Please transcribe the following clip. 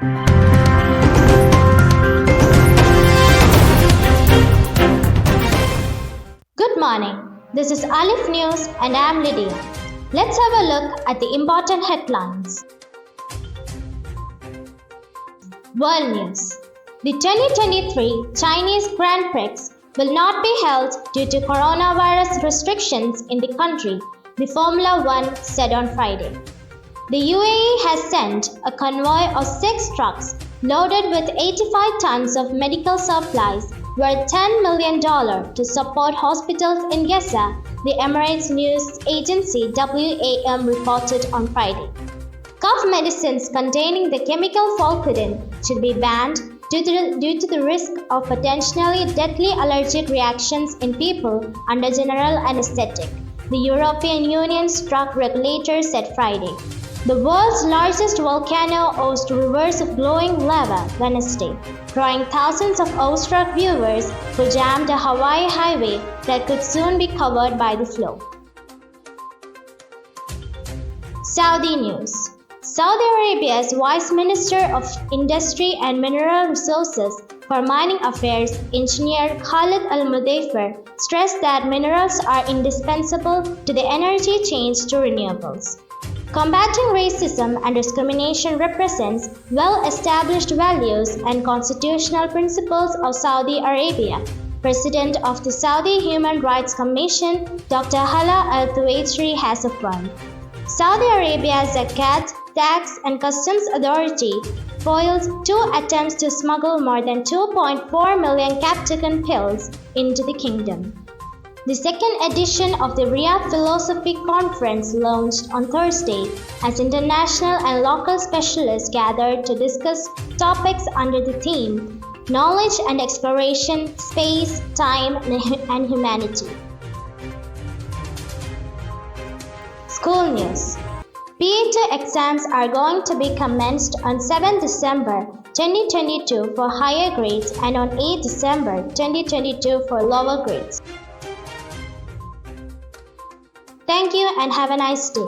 Good morning. This is Alif News and I am Lydia. Let's have a look at the important headlines. World News. The 2023 Chinese Grand Prix will not be held due to coronavirus restrictions in the country, the Formula One said on Friday. The UAE has sent a convoy of 6 trucks loaded with 85 tons of medical supplies worth $10 million to support hospitals in Gaza, the Emirates news agency WAM reported on Friday. Cough medicines containing the chemical pholcodine should be banned due to the risk of potentially deadly allergic reactions in people under general anesthetic, the European Union's drug regulator said Friday. The world's largest volcano oozed rivers of glowing lava Wednesday, drawing thousands of awestruck viewers who jammed a Hawaii highway that could soon be covered by the flow. Saudi News. Saudi Arabia's Vice Minister of Industry and Mineral Resources for Mining Affairs, Engineer Khalid Al-Mudaffir, stressed that minerals are indispensable to the energy change to renewables. Combating racism and discrimination represents well-established values and constitutional principles of Saudi Arabia, President of the Saudi Human Rights Commission, Dr. Hala Al-Thuwaitri has affirmed. Saudi Arabia's Zakat, Tax and Customs Authority foiled 2 attempts to smuggle more than 2.4 million captagon pills into the kingdom. The second edition of the Riyadh Philosophy Conference launched on Thursday as international and local specialists gathered to discuss topics under the theme Knowledge and Exploration, Space, Time and Humanity. School News. PE2 exams are going to be commenced on 7 December 2022 for higher grades and on 8 December 2022 for lower grades. Thank you and have a nice day.